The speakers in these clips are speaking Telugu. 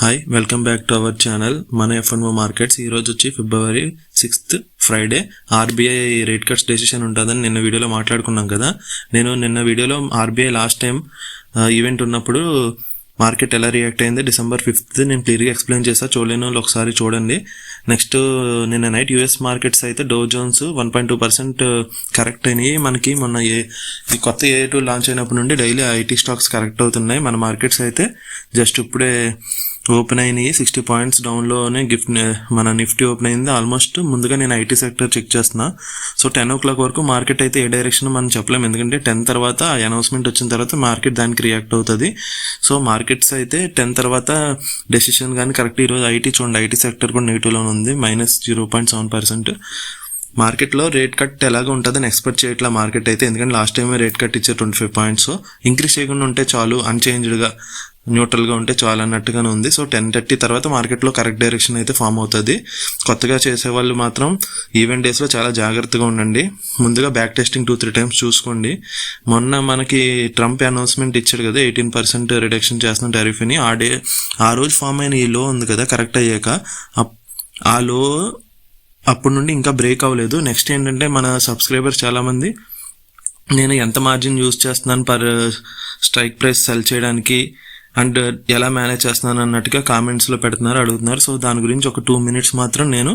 Hi, welcome back to our channel మన ఎఫ్ఎన్ఓ మార్కెట్స్. ఈరోజు వచ్చి February 6th Friday RBI rate cuts decision ఉంటుందని నిన్న వీడియోలో మాట్లాడుకున్నాం కదా. నేను నిన్న వీడియోలో ఆర్బీఐ లాస్ట్ టైం ఈవెంట్ ఉన్నప్పుడు మార్కెట్ ఎలా రియాక్ట్ అయింది December 5th నేను క్లియర్గా ఎక్స్ప్లెయిన్ చేస్తాను. చూడలేని వాళ్ళు ఒకసారి చూడండి. నెక్స్ట్ నిన్న నైట్ యూఎస్ మార్కెట్స్ అయితే డౌ జోన్స్ 1.2% కరెక్ట్ అయినాయి. మనకి మొన్న ఈ కొత్త A2 లాంచ్ అయినప్పటి నుండి డైలీ ఐటీ స్టాక్స్ కరెక్ట్ అవుతున్నాయి. మన మార్కెట్స్ అయితే జస్ట్ ఇప్పుడే ఓపెన్ అయినాయి. 60 పాయింట్స్ డౌన్లోనే మన నిఫ్టీ ఓపెన్ అయింది. ఆల్మోస్ట్ ముందుగా నేను ఐటీ సెక్టర్ చెక్ చేస్తున్నా. సో 10 o'clock వరకు మార్కెట్ అయితే ఏ డైరెక్షన్ మనం చెప్పలేము, ఎందుకంటే 10 తర్వాత అనౌన్స్మెంట్ వచ్చిన తర్వాత మార్కెట్ దానికి రియాక్ట్ అవుతుంది. సో మార్కెట్స్ అయితే 10 తర్వాత డెసిషన్ కానీ కరెక్ట్. ఈరోజు ఐటీ చూడండి, ఐటీ సెక్టర్ కూడా నెగిటివ్లోనే ఉంది, -0.7%. మార్కెట్లో రేట్ కట్ ఎలాగ ఉంటుందని ఎక్స్పెక్ట్ చేయట్లా మార్కెట్ అయితే, ఎందుకంటే లాస్ట్ టైమే రేట్ కట్ ఇచ్చే 25 పాయింట్స్. ఇంక్రీజ్ చేయకుండా ఉంటే చాలు, అన్చేంజ్డ్గా న్యూట్రల్గా ఉంటే చాలు అన్నట్టుగానే ఉంది. సో 10:30 తర్వాత మార్కెట్లో కరెక్ట్ డైరెక్షన్ అయితే ఫామ్ అవుతుంది. కొత్తగా చేసేవాళ్ళు మాత్రం ఈవెంట్ డేస్లో చాలా జాగ్రత్తగా ఉండండి. ముందుగా బ్యాక్ టెస్టింగ్ 2-3 times చూసుకోండి. మొన్న మనకి ట్రంప్ అనౌన్స్మెంట్ ఇచ్చాడు కదా, 18% రిడక్షన్ చేస్తున్న టారిఫ్ అని. ఆ రోజు ఫామ్ అయిన ఈ లో ఉంది కదా, కరెక్ట్ అయ్యాక ఆ లో అప్పటి నుండి ఇంకా బ్రేక్ అవ్వలేదు. నెక్స్ట్ ఏంటంటే మన సబ్స్క్రైబర్స్ చాలామంది నేను ఎంత మార్జిన్ యూజ్ చేస్తున్నాను పర్ స్ట్రైక్ ప్రైస్ సెల్ చేయడానికి అండ్ ఎలా మేనేజ్ చేస్తున్నాను అన్నట్టుగా కామెంట్స్లో పెడుతున్నారు, అడుగుతున్నారు. సో దాని గురించి ఒక 2 minutes మాత్రం నేను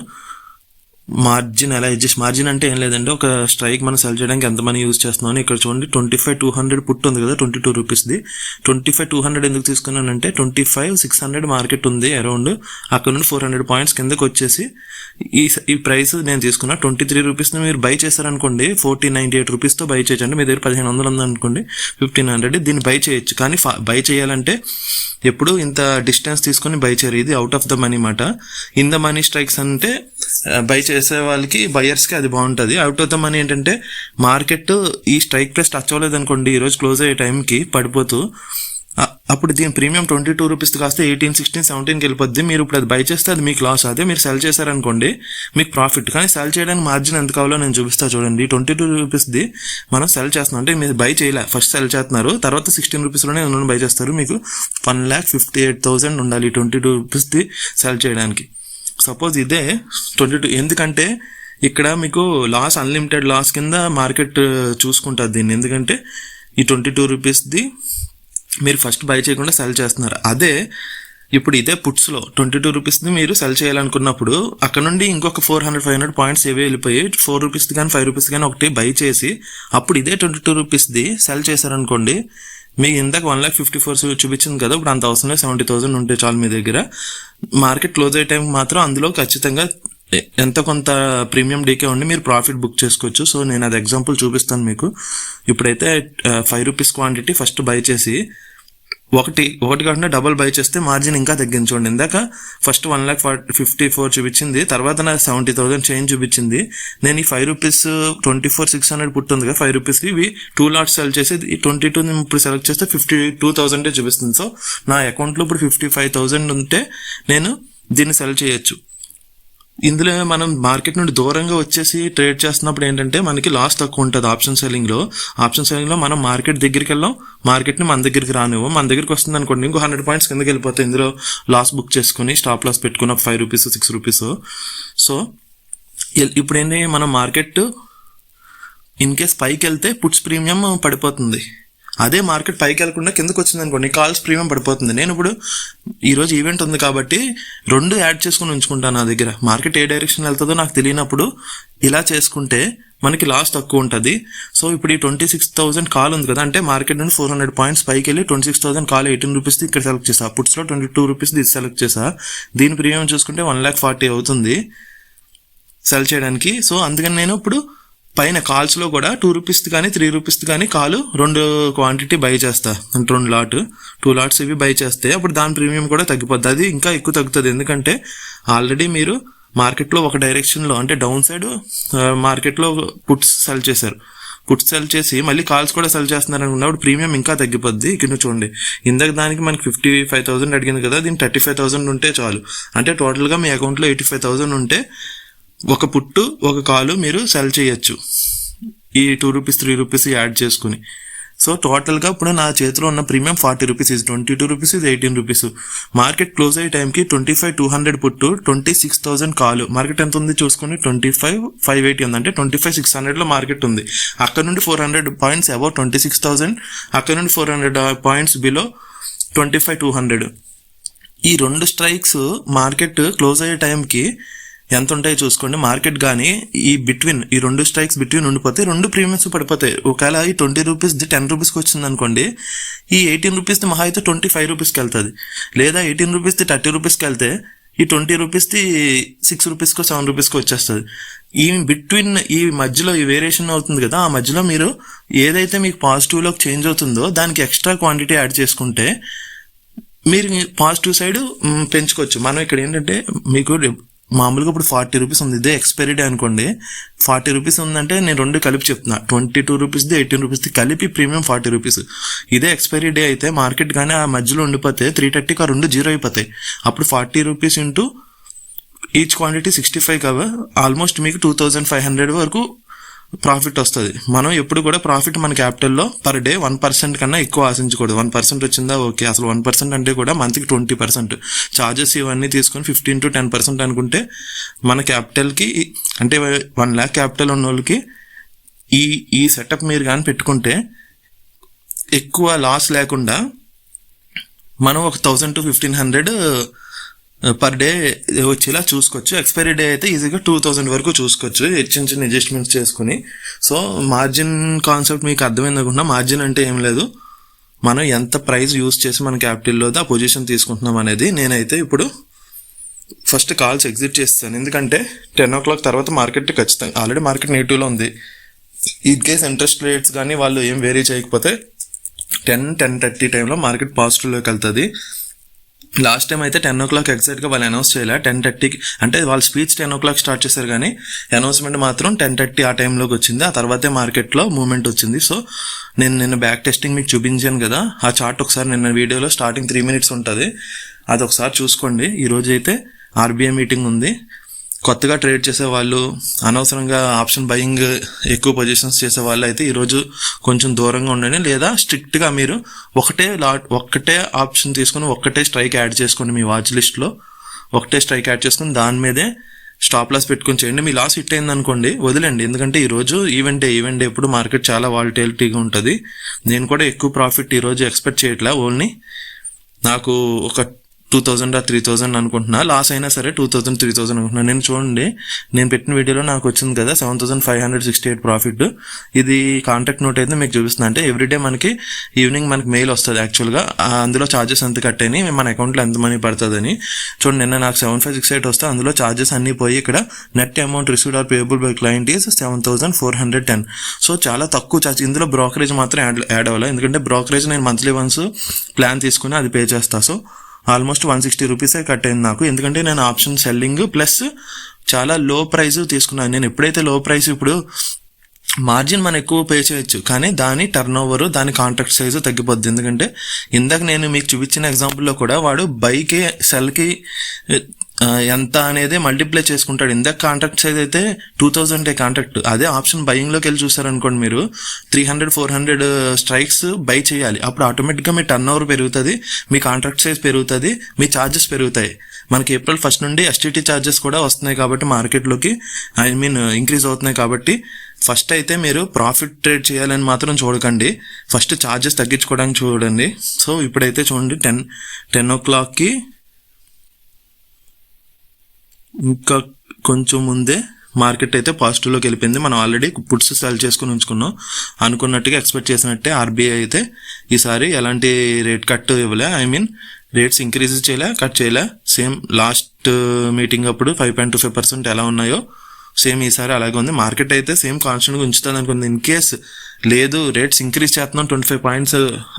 మార్జిన్ ఎలా అడ్జస్ట్. మార్జిన్ అంటే ఏం లేదంటే ఒక స్ట్రైక్ మనం సెల్ చేయడానికి ఎంత మనీ యూజ్ చేస్తున్నామని. ఇక్కడ చూడండి 25,200 పుట్ ఉంది కదా, 22 రూపీస్ది. 25,200 ఎందుకు తీసుకున్నానంటే 25,600 మార్కెట్ ఉంది అరౌండ్. అక్కడ నుండి 400 పాయింట్స్ కిందకి వచ్చేసి ఈ ప్రైస్ నేను తీసుకున్నా. 23 రూపీస్ని మీరు బై చేశారనుకోండి, 1498 రూపీస్తో బై చేయొచ్చు. అంటే మీ దగ్గర 1500 ఉందనుకోండి, 1500 దీన్ని బై చేయొచ్చు. కానీ బై చేయాలంటే ఎప్పుడు ఇంత డిస్టెన్స్ తీసుకొని బై చేయరు. ఇది అవుట్ ఆఫ్ ద మనీ మాట. ఇన్ ద మనీ స్ట్రైక్స్ అంటే బై చేసే వాళ్ళకి, బయర్స్కి అది బాగుంటుంది. అవుట్ ఆఫ్ ద మనీ ఏంటంటే మార్కెట్ ఈ స్ట్రైక్ ప్రైస్ టచ్ అవ్వలేదు అనుకోండి, ఈరోజు క్లోజ్ అయ్యే టైంకి పడిపోతూ అప్పుడు దీని ప్రీమియం 22 రూపీస్ కాస్తే 18, 16, 17కి వెళ్ళిపోద్ది. మీరు ఇప్పుడు అది బై చేస్తే అది మీకు లాస్. అదే మీరు సెల్ చేశారనుకోండి మీకు ప్రాఫిట్. కానీ సెల్ చేయడానికి మార్జిన్ ఎంత కావాలో నేను చూపిస్తా చూడండి. 22 రూపీస్ది మనం సెల్ చేస్తున్నాం అంటే మీరు బై చేయలే, ఫస్ట్ సెల్ చేస్తున్నారు, తర్వాత 16 రూపీస్లోనే బై చేస్తారు. మీకు 1,58,000 ఉండాలి 22 రూపీస్ది సెల్ చేయడానికి. సపోజ్ ఇదే 22, ఎందుకంటే ఇక్కడ మీకు లాస్ అన్లిమిటెడ్ లాస్ కింద మార్కెట్ చూసుకుంటుంది దీన్ని. ఎందుకంటే ఈ 22 రూపీస్ది మీరు ఫస్ట్ బై చేయకుండా సెల్ చేస్తున్నారు. అదే ఇప్పుడు ఇదే పుట్స్లో 22 రూపీస్ది మీరు సెల్ చేయాలనుకున్నప్పుడు అక్కడ నుండి ఇంకొక 400-500 పాయింట్స్ ఏవే వెళ్ళిపోయి 4 రూపీస్ది కానీ 5 రూపీస్ కానీ ఒకటి బై చేసి అప్పుడు ఇదే 22 రూపీస్ది సెల్ చేశారనుకోండి, మీకు ఇందాక 1,54,000 చూపించింది కదా, ఇప్పుడు అంత అవసరం లేదు, 70,000 ఉంటే చాలు మీ దగ్గర. మార్కెట్ క్లోజ్ అయ్యే టైంకి మాత్రం అందులో ఖచ్చితంగా ఎంత కొంత ప్రీమియం డీకే ఉండి మీరు ప్రాఫిట్ బుక్ చేసుకోవచ్చు. సో నేను అది ఎగ్జాంపుల్ చూపిస్తాను మీకు. ఇప్పుడైతే 5 రూపీస్ క్వాంటిటీ ఫస్ట్ బై చేసి ఒకటి కాకుండా డబల్ బై చేస్తే మార్జిన్ ఇంకా తగ్గించండి. ఇందాక ఫస్ట్ 1,54,000 చూపించింది, తర్వాత నాకు 70,000 చేంజ్ చూపించింది. నేను ఈ 5 రూపీస్ 24,600 పుట్టింది కదా, 5 రూపీస్కి ఇవి 2 lots సెల్ చేసి 22 ఇప్పుడు సెలెక్ట్ చేస్తే 52,000 చూపిస్తుంది. సో నా అకౌంట్లో ఇప్పుడు 55,000 ఉంటే నేను దీన్ని సెల్ చేయొచ్చు. ఇందులో మనం మార్కెట్ నుండి దూరంగా వచ్చేసి ట్రేడ్ చేస్తున్నప్పుడు ఏంటంటే మనకి లాస్ తక్కువ ఉంటుంది. ఆప్షన్ సెల్లింగ్లో మనం మార్కెట్ దగ్గరికి వెళ్ళాం, మార్కెట్ని మన దగ్గరికి రానివ్వం. మన దగ్గరికి వస్తుంది అనుకోండి, ఇంకో 100 పాయింట్స్ కిందకి వెళ్ళిపోతాయి. ఇందులో లాస్ బుక్ చేసుకుని స్టాప్ లాస్ పెట్టుకున్న 5 రూపీస్ 6 రూపీస్. సో ఇప్పుడు ఏంటి, మనం మార్కెట్ ఇన్ కేస్ పైకి వెళ్తే పుట్స్ ప్రీమియం పడిపోతుంది. అదే మార్కెట్ పైకి వెళ్ళకుండా కిందకు వచ్చింది అనుకోండి, కాల్స్ ప్రీమియం పడిపోతుంది. నేను ఇప్పుడు ఈరోజు ఈవెంట్ ఉంది కాబట్టి 2 యాడ్ చేసుకుని ఉంచుకుంటాను నా దగ్గర. మార్కెట్ ఏ డైరెక్షన్ వెళ్తుందో నాకు తెలియనప్పుడు ఇలా చేసుకుంటే మనకి లాస్ తక్కువ ఉంటుంది. సో ఇప్పుడు ఈ 26,000 కాల్ ఉంది కదా, అంటే మార్కెట్ నుండి 400 పాయింట్స్ పైకి వెళ్ళి 26,000 కాల్ 18 రూపీస్ది ఇక్కడ సెలెక్ట్ చేసా. పుట్స్లో 22 రూపీస్ది ఇది సెలెక్ట్ చేసా. దీని ప్రీమియం చూసుకుంటే 1,40,000 అవుతుంది సెల్ చేయడానికి. సో అందుకని నేను ఇప్పుడు పైన కాల్స్లో కూడా 2 రూపీస్ది కానీ 3 రూపీస్ది కానీ కాలు 2 క్వాంటిటీ బై చేస్తా, అంటే 2 lots ఇవి బై చేస్తే అప్పుడు దాని ప్రీమియం కూడా తగ్గిపోద్ది. అది ఇంకా ఎక్కువ తగ్గుతుంది, ఎందుకంటే ఆల్రెడీ మీరు మార్కెట్లో ఒక డైరెక్షన్లో అంటే డౌన్ సైడ్ మార్కెట్లో పుట్స్ సెల్ చేశారు. పుట్స్ సెల్ చేసి మళ్ళీ కాల్స్ కూడా సెల్ చేస్తున్నారు అనుకున్నప్పుడు ప్రీమియం ఇంకా తగ్గిపోద్ది. ఇక్కడ చూడండి, ఇందాక దానికి మనకి 55,000 అడిగింది కదా, దీనికి 35,000 ఉంటే చాలు. అంటే టోటల్గా మీ అకౌంట్లో 85,000 ఉంటే ఒక పుట్టు ఒక కాలు మీరు సెల్ చేయొచ్చు ఈ 2 రూపీస్ 3 రూపీస్ యాడ్ చేసుకుని. సో టోటల్గా ఇప్పుడు నా చేతిలో ఉన్న premium 40 rupees, 22 rupees, 18 rupees. Market close అయ్యే టైంకి 25,200 పుట్టు, 26,000 కాలు. మార్కెట్ ఎంత ఉంది చూసుకుని 25,580 ఉంది, అంటే 25,600లో మార్కెట్ ఉంది. అక్కడ నుండి 400 పాయింట్స్ అబౌవ్ 26,000, అక్కడ నుండి 400 పాయింట్స్ బిలో 25,200. ఈ 2 స్ట్రైక్స్ మార్కెట్ క్లోజ్ అయ్యే టైంకి ఎంత ఉంటాయో చూసుకోండి. మార్కెట్ కానీ ఈ 2 స్ట్రైక్స్ బిట్వీన్ ఉండిపోతే 2 ప్రీమియమ్స్ పడిపోతాయి. ఒకవేళ ఈ 20 రూపీస్ది 10 రూపీస్కి వచ్చింది అనుకోండి, ఈ 18 రూపీస్ది మహా అయితే 25 రూపీస్కి వెళ్తుంది. లేదా 18 రూపీస్ది 30 రూపీస్కి వెళ్తే ఈ 20 రూపీస్ది 6 రూపీస్కో 7 రూపీస్కో వచ్చేస్తుంది. ఈ బిట్వీన్ ఈ మధ్యలో ఈ వేరియేషన్ అవుతుంది కదా, ఆ మధ్యలో మీరు ఏదైతే మీకు పాజిటివ్లోకి చేంజ్ అవుతుందో దానికి ఎక్స్ట్రా క్వాంటిటీ యాడ్ చేసుకుంటే మీరు పాజిటివ్ సైడ్ పెంచుకోవచ్చు. మనం ఇక్కడ ఏంటంటే మీకు మామూలుగా ఇప్పుడు 40 రూపీస్ ఉంది, ఇదే ఎక్స్పైరీ డే అనుకోండి. 40 రూపీస్ ఉందంటే నేను 2 కలిపి చెప్తున్నా, 22 రూపీస్ది 18 రూపీస్ది కలిపి ప్రీమియం 40 రూపీస్. ఇదే ఎక్స్పైరీ డే అయితే మార్కెట్ కానీ ఆ మధ్యలో ఉండిపోతే 330కి ఆ 2 జీరో అయిపోతాయి. అప్పుడు 40 రూపీస్ ఇంటూ ఈచ్ క్వాంటిటీ 65 కదా, ఆల్మోస్ట్ మీకు 2,500 వరకు ప్రాఫిట్ వస్తుంది. మనం ఎప్పుడు కూడా ప్రాఫిట్ మన క్యాపిటల్లో పర్ డే 1% కన్నా ఎక్కువ ఆశించకూడదు. 1% వచ్చిందా ఓకే, అసలు 1% అంటే కూడా మంత్కి 20%. ఛార్జెస్ ఇవన్నీ తీసుకొని 15 to 10% అనుకుంటే మన క్యాపిటల్కి, అంటే 1 lakh క్యాపిటల్ ఉన్న వాళ్ళకి ఈ సెటప్ మీరు కానీ పెట్టుకుంటే ఎక్కువ లాస్ లేకుండా మనం ఒక 1,000 to 1,500 పర్ డే వచ్చేలా చూసుకోవచ్చు. ఎక్స్పైరీ డే అయితే ఈజీగా 2,000 వరకు చూసుకోవచ్చు చిన్న చిన్న అడ్జస్ట్మెంట్స్ చేసుకుని. సో మార్జిన్ కాన్సెప్ట్ మీకు అర్థమైంది అనుకుంటున్నా. మార్జిన్ అంటే ఏం లేదు, మనం ఎంత ప్రైస్ యూజ్ చేసి మన క్యాపిటల్లో ఆ పొజిషన్ తీసుకుంటున్నాం అనేది. నేనైతే ఇప్పుడు ఫస్ట్ కాల్స్ ఎగ్జిట్ చేస్తాను, ఎందుకంటే 10 o'clock తర్వాత మార్కెట్ ఖచ్చితంగా ఆల్రెడీ మార్కెట్ నెగిటివ్లో ఉంది. ఇన్ కేస్ ఇంట్రెస్ట్ రేట్స్ కానీ వాళ్ళు ఏం వేరీ చేయకపోతే 10-10:30 టైంలో మార్కెట్ పాజిటివ్లోకి వెళ్తుంది. లాస్ట్ టైం అయితే 10 o'clock ఎగ్జాక్ట్గా వాళ్ళు అనౌన్స్ చేయలే, 10:30కి అంటే వాళ్ళ స్పీచ్ 10 o'clock స్టార్ట్ చేశారు, కానీ అనౌన్స్మెంట్ మాత్రం 10:30 ఆ టైంలోకి వచ్చింది. ఆ తర్వాతే మార్కెట్లో మూవ్మెంట్ వచ్చింది. సో నేను నిన్న బ్యాక్ టెస్టింగ్ మీకు చూపించాను కదా, ఆ చార్ట్ ఒకసారి నిన్న వీడియోలో స్టార్టింగ్ 3 minutes ఉంటుంది, అది ఒకసారి చూసుకోండి. ఈరోజు అయితే ఆర్బీఐ మీటింగ్ ఉంది. కొత్తగా ట్రేడ్ చేసే వాళ్ళు, అనవసరంగా ఆప్షన్ బయింగ్ ఎక్కువ పొజిషన్స్ చేసే వాళ్ళు అయితే ఈరోజు కొంచెం దూరంగా ఉండండి. లేదా స్ట్రిక్ట్గా మీరు ఒక్కటే ఆప్షన్ తీసుకుని ఒక్కటే స్ట్రైక్ యాడ్ చేసుకోండి. మీ వాచ్ లిస్ట్లో ఒకటే స్ట్రైక్ యాడ్ చేసుకుని దాని మీదే స్టాప్ లాస్ పెట్టుకొని చేయండి. మీ లాస్ హిట్ అయింది అనుకోండి వదిలేండి, ఎందుకంటే ఈరోజు ఈవెంట్ డే ఎప్పుడు మార్కెట్ చాలా వాలటిలిటీగా ఉంటుంది. నేను కూడా ఎక్కువ ప్రాఫిట్ ఈరోజు ఎక్స్పెక్ట్ చేయట్లే, ఓన్లీ నాకు ఒక 2,000 or 3,000 అనుకుంటున్నా. లాస్ అయినా సరే 2,000, 3,000 అనుకుంటున్నా. నేను చూడండి, నేను పెట్టిన వీడియోలో నాకు వచ్చింది కదా 7,568 ప్రాఫిట్. ఇది కాంటాక్ట్ నోట్ అయితే మీకు చూపిస్తున్నా. అంటే ఎవ్రీడే మనకి ఈవినింగ్ మనకి మెయిల్ వస్తుంది యాక్చువల్గా, అందులో ఛార్జెస్ ఎంత కట్ అయినాయి, మన అకౌంట్లో ఎంత మనీ పడుతుందని. చూడండి, నిన్న నాకు 7,568 వస్తే అందులో ఛార్జెస్ అన్నీ పోయి ఇక్కడ net amount received are payable by client is 7,410. So చాలా తక్కువ ఛార్జ్. ఇందులో బ్రోకరేజ్ మాత్రం యాడ్ అవ్వాలి, ఎందుకంటే బ్రోకరేజ్ నేను మంత్లీ వన్స్ ప్లాన్ తీసుకుని అది పే చేస్తా. సో ఆల్మోస్ట్ 160 రూపీసే కట్ అయింది నాకు, ఎందుకంటే నేను ఆప్షన్ సెల్లింగ్ ప్లస్ చాలా లో ప్రైస్ తీసుకున్నాను. నేను ఎప్పుడైతే లో ప్రైస్, ఇప్పుడు మార్జిన్ మనం ఎక్కువ పే చేయొచ్చు, కానీ దాని టర్న్ ఓవర్, దాని కాంట్రాక్ట్ సైజు తగ్గిపోద్ది. ఎందుకంటే ఇందాక నేను మీకు చూపించిన ఎగ్జాంపుల్లో కూడా వాడు బైకి సెల్కి ఎంత అనేది మల్టిప్లై చేసుకుంటాడు. ఇందాక కాంట్రాక్ట్ సైజ్ అయితే 2,000 కాంట్రాక్ట్, అదే ఆప్షన్ బయింగ్లోకి వెళ్ళి చూసారనుకోండి మీరు 300-400 స్ట్రైక్స్ బై చేయాలి. అప్పుడు ఆటోమేటిక్గా మీ టర్న్ ఓవర్ పెరుగుతుంది, మీ కాంట్రాక్ట్ సైజ్ పెరుగుతుంది, మీ ఛార్జెస్ పెరుగుతాయి. మనకి April 1st నుండి STT ఛార్జెస్ కూడా వస్తున్నాయి కాబట్టి మార్కెట్లోకి ఇంక్రీజ్ అవుతున్నాయి. కాబట్టి ఫస్ట్ అయితే మీరు ప్రాఫిట్ ట్రేడ్ చేయాలని మాత్రం చూడకండి, ఫస్ట్ ఛార్జెస్ తగ్గించుకోవడానికి చూడండి. సో ఇప్పుడైతే చూడండి 10 o'clockకి ఇంకా కొంచెం ముందే మార్కెట్ అయితే పాజిటివ్లోకి వెళ్ళిపోయింది. మనం ఆల్రెడీ పుట్స్ సెల్ చేసుకుని ఉంచుకున్నాం. అనుకున్నట్టుగా ఎక్స్పెక్ట్ చేసినట్టే ఆర్బీఐ అయితే ఈసారి ఎలాంటి రేట్ కట్ ఇవ్వలే, రేట్స్ ఇంక్రీజ్ చేయలే, కట్ చేయలే. సేమ్ లాస్ట్ మీటింగ్ అప్పుడు 5.25% ఎలా ఉన్నాయో సేమ్ ఈసారి అలాగే ఉంది. మార్కెట్ అయితే సేమ్ కాన్స్టెంట్గా ఉంచుతుంది అనుకుంది. ఇన్ కేస్ లేదు రేట్స్ ఇంక్రీజ్ చేస్తున్నాం 25 పాయింట్స్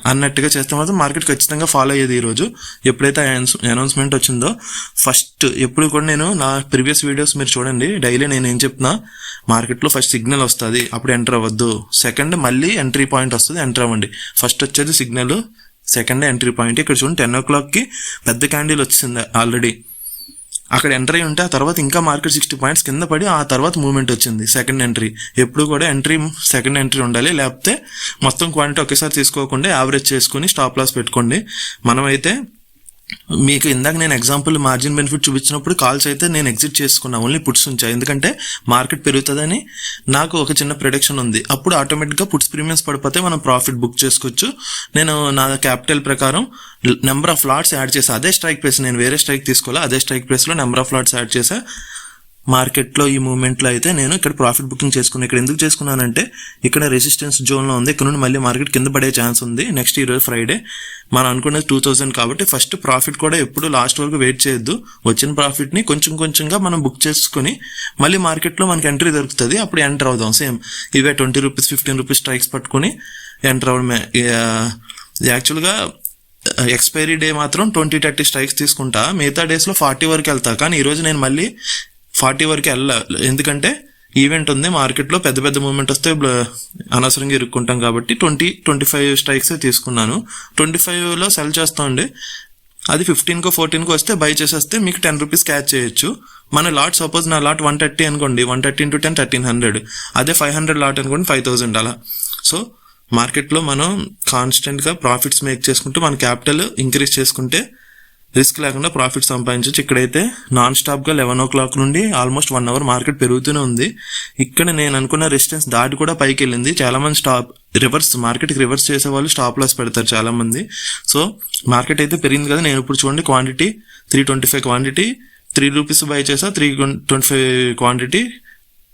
అన్నట్టుగా చేస్తే మాత్రం మార్కెట్ ఖచ్చితంగా ఫాలో అయ్యేది. ఈరోజు ఎప్పుడైతే అనౌన్స్మెంట్ వచ్చిందో ఫస్ట్, ఎప్పుడు కూడా నేను నా ప్రీవియస్ వీడియోస్ మీరు చూడండి, డైలీ నేను ఏం చెప్తున్నా, మార్కెట్లో ఫస్ట్ సిగ్నల్ వస్తుంది అప్పుడు ఎంటర్ అవ్వద్దు, సెకండ్ మళ్ళీ ఎంట్రీ పాయింట్ వస్తుంది ఎంటర్ అవ్వండి. ఫస్ట్ వచ్చేది సిగ్నల్, సెకండ్ ఎంట్రీ పాయింట్. ఇక్కడ చూడండి 10 o'clockకి పెద్ద క్యాండిల్ వచ్చింది ఆల్రెడీ. అక్కడ ఎంట్రీ ఉంటే ఆ తర్వాత ఇంకా మార్కెట్ 60 పాయింట్స్ కింద పడి ఆ తర్వాత మూవ్మెంట్ వచ్చింది సెకండ్ ఎంట్రీ. ఎప్పుడు కూడా సెకండ్ ఎంట్రీ ఉండాలి, లేకపోతే మొత్తం క్వాంటిటీ ఒకేసారి తీసుకోకుండా యావరేజ్ చేసుకుని స్టాప్ లాస్ పెట్టుకోండి. మనమైతే మీకు ఇందాక నేను ఎగ్జాంపుల్ మార్జిన్ బెనిఫిట్ చూపించినప్పుడు కాల్స్ అయితే నేను ఎగ్జిట్ చేసుకున్నా, ఓన్లీ పుట్స్ ఉంచా. ఎందుకంటే మార్కెట్ పెరుగుతుందని నాకు ఒక చిన్న ప్రిడిక్షన్ ఉంది. అప్పుడు ఆటోమేటిక్గా పుట్స్ ప్రీమియమ్స్ పడిపోతే మనం ప్రాఫిట్ బుక్ చేసుకోవచ్చు. నేను నా క్యాపిటల్ ప్రకారం నెంబర్ ఆఫ్ లాట్స్ యాడ్ చేసా. అదే స్ట్రైక్ ప్రైస్, నేను వేరే స్ట్రైక్ తీసుకోవాలా, అదే స్ట్రైక్ ప్రైస్లో నెంబర్ ఆఫ్ లాట్స్ యాడ్ చేసా. మార్కెట్లో ఈ మూమెంట్లో అయితే నేను ఇక్కడ ప్రాఫిట్ బుకింగ్ చేసుకున్నాను. ఇక్కడ ఎందుకు చేసుకున్నానంటే ఇక్కడ రెసిస్టెన్స్ జోన్లో ఉంది, ఇక్కడ నుండి మళ్ళీ మార్కెట్ కింద పడే ఛాన్స్ ఉంది. నెక్స్ట్ ఈరోజు ఫ్రైడే మనం అనుకున్నది 2000 కాబట్టి ఫస్ట్ ప్రాఫిట్ కూడా ఎప్పుడు లాస్ట్ వరకు వెయిట్ చేయొద్దు. వచ్చిన ప్రాఫిట్ని కొంచెం కొంచెంగా మనం బుక్ చేసుకుని మళ్ళీ మార్కెట్లో మనకి ఎంట్రీ దొరుకుతుంది, అప్పుడు ఎంటర్ అవుదాం. సేమ్ ఇవే 20 రూపీస్ 15 రూపీస్ స్ట్రైక్స్ పట్టుకుని ఎంటర్ అవడమే. యాక్చువల్గా ఎక్స్పైరీ డే మాత్రం 20-30 స్ట్రైక్స్ తీసుకుంటా, మిగతా డేస్లో 40 వరకు వెళ్తా. కానీ ఈరోజు నేను మళ్ళీ 40 వరకు వెళ్ళాలి, ఎందుకంటే ఈవెంట్ ఉంది మార్కెట్లో, పెద్ద పెద్ద మూవ్మెంట్ వస్తే అనవసరంగా ఇరుక్కుంటాం కాబట్టి 20-25 స్ట్రైక్స్ తీసుకున్నాను. 25లో సెల్ చేస్తామండి, అది 15కో 14కో వస్తే బై చేసేస్తే మీకు 10 రూపీస్ క్యాచ్ చేయొచ్చు. మన లాట్ సపోజ్ నా లాట్ 130 అనుకోండి, 130 × 10 1300, అదే 500 లాట్ అనుకోండి 5000 అలా. సో మార్కెట్లో మనం కాన్స్టెంట్గా ప్రాఫిట్స్ మేక్ చేసుకుంటూ మన క్యాపిటల్ ఇంక్రీజ్ చేసుకుంటే రిస్క్ లేకుండా ప్రాఫిట్ సంపాదించవచ్చు. ఇక్కడైతే నాన్ స్టాప్గా 11 o'clock నుండి ఆల్మోస్ట్ 1 hour మార్కెట్ పెరుగుతూనే ఉంది. ఇక్కడ నేను అనుకున్న రెసిస్టెన్స్ దాటి కూడా పైకి వెళ్ళింది. చాలామంది మార్కెట్కి రివర్స్ చేసే వాళ్ళు స్టాప్ లాస్ పెడతారు చాలామంది. సో మార్కెట్ అయితే పెరిగింది కదా, నేను ఇప్పుడు చూడండి క్వాంటిటీ 325 క్వాంటిటీ 3 రూపీస్ బై చేసా, 325 క్వాంటిటీ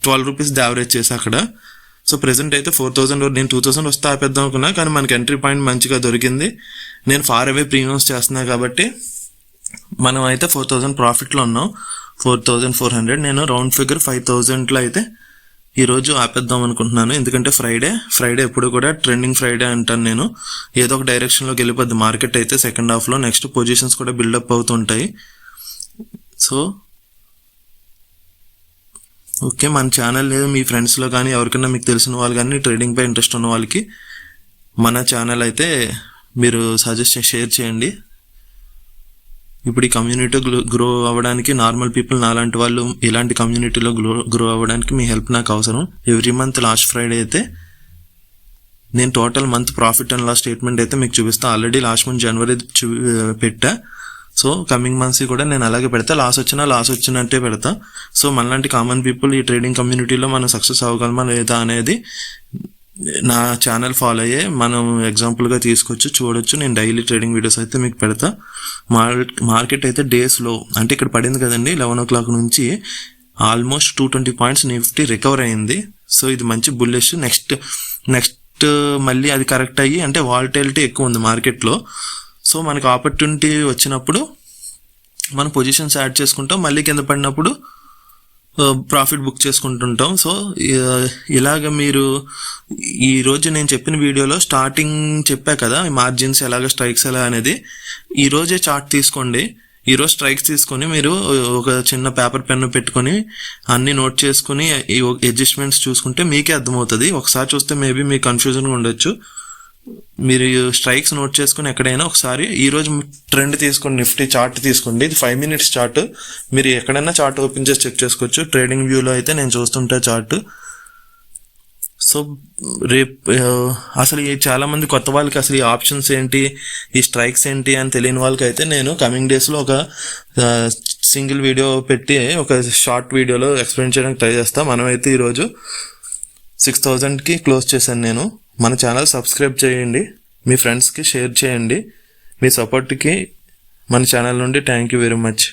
12 రూపీస్ యావరేజ్ చేసా అక్కడ. సో ప్రెసెంట్ అయితే 4000, నేను 2000 వస్తే ఆపేద్దాం అనుకున్నా, కానీ మనకి ఎంట్రీ పాయింట్ మంచిగా దొరికింది. నేను ఫార్ అవే ప్రీమియమ్స్ చేస్తున్నా కాబట్టి మనం అయితే 4000 ప్రాఫిట్లో ఉన్నాం. 4400, నేను రౌండ్ ఫిగర్ 5000లో అయితే ఈరోజు ఆపేద్దాం అనుకుంటున్నాను. ఎందుకంటే ఫ్రైడే ఎప్పుడు కూడా ట్రెండింగ్ ఫ్రైడే అంటాను నేను. ఏదో ఒక డైరెక్షన్లోకి వెళ్ళిపోద్ది మార్కెట్ అయితే సెకండ్ హాఫ్లో. నెక్స్ట్ పొజిషన్స్ కూడా బిల్డప్ అవుతుంటాయి. సో ఓకే, మన ఛానల్ లేదు మీ ఫ్రెండ్స్లో కానీ ఎవరికైనా మీకు తెలిసిన వాళ్ళు కానీ ట్రేడింగ్ పై ఇంట్రెస్ట్ ఉన్న వాళ్ళకి మన ఛానల్ అయితే మీరు షేర్ చేయండి. ఇప్పుడు ఈ కమ్యూనిటీ గ్రో అవ్వడానికి, నార్మల్ పీపుల్ నాలాంటి వాళ్ళు ఇలాంటి కమ్యూనిటీలో గ్రో అవ్వడానికి మీ హెల్ప్ నాకు అవసరం. ఎవ్రీ మంత్ లాస్ట్ ఫ్రైడే అయితే నేను total month profit and loss statement అయితే మీకు చూపిస్తాను. ఆల్రెడీ లాస్ట్ మంత్ జనవరి పెట్టా. సో కమింగ్ మంత్స్ కూడా నేను అలాగే పెడతా, లాస్ వచ్చినట్టే పెడతా. సో మనలాంటి కామన్ పీపుల్ ఈ ట్రేడింగ్ కమ్యూనిటీలో మనం సక్సెస్ అవ్వగలమా లేదా అనేది నా ఛానల్ ఫాలో అయ్యే మనం ఎగ్జాంపుల్గా తీసుకొచ్చి చూడొచ్చు. నేను డైలీ ట్రేడింగ్ వీడియోస్ అయితే మీకు పెడతా. మార్కెట్ అయితే డేస్లో అంటే ఇక్కడ పడింది కదండి 11 o'clock నుంచి ఆల్మోస్ట్ 220 పాయింట్స్ నిఫ్టీ రికవర్ అయింది. సో ఇది మంచి బుల్లిష్. నెక్స్ట్ మళ్ళీ అది కరెక్ట్ అయ్యి, అంటే వాలటిలిటీ ఎక్కువ ఉంది మార్కెట్లో. సో మనకు ఆపర్చునిటీ వచ్చినప్పుడు మనం పొజిషన్స్ యాడ్ చేసుకుంటాం, మళ్ళీ కింద పడినప్పుడు ప్రాఫిట్ బుక్ చేసుకుంటుంటాం. సో ఇలాగ మీరు ఈరోజు నేను చెప్పిన వీడియోలో స్టార్టింగ్ చెప్పా కదా మార్జిన్స్ ఎలాగ స్ట్రైక్స్ ఎలా అనేది, ఈరోజే చార్ట్ తీసుకోండి. ఈరోజు స్ట్రైక్స్ తీసుకొని మీరు ఒక చిన్న పేపర్ పెన్ను పెట్టుకొని అన్ని నోట్ చేసుకుని ఈ అడ్జస్ట్మెంట్స్ చూసుకుంటే మీకే అర్థమవుతుంది. ఒకసారి చూస్తే మేబీ మీకు కన్ఫ్యూజన్గా ఉండొచ్చు. మీరు స్ట్రైక్స్ నోట్ చేసుకుని ఎక్కడైనా ఒకసారి ఈరోజు ట్రెండ్ తీసుకోండి, నిఫ్టీ చార్ట్ తీసుకోండి. ఇది 5 minutes చార్ట్. మీరు ఎక్కడైనా చార్ట్ ఓపెన్ చేసి చెక్ చేసుకోవచ్చు. ట్రేడింగ్ వ్యూలో అయితే నేను చూస్తుంటా చార్ట్. సో రేపు అసలు చాలా మంది కొత్త వాళ్ళకి అసలు ఈ ఆప్షన్స్ ఏంటి, ఈ స్ట్రైక్స్ ఏంటి అని తెలియని వాళ్ళకి అయితే నేను కమింగ్ డేస్లో ఒక సింగిల్ వీడియో పెట్టి ఒక షార్ట్ వీడియోలో ఎక్స్ప్లెయిన్ చేయడానికి ట్రై చేస్తాను. మనమైతే ఈరోజు 6000కి క్లోజ్ చేశాను నేను. మన ఛానల్ సబ్స్క్రైబ్ చేయండి, మీ ఫ్రెండ్స్కి షేర్ చేయండి. మీ సపోర్ట్కి మన ఛానల్ నుండి థ్యాంక్ యూ వెరీ మచ్.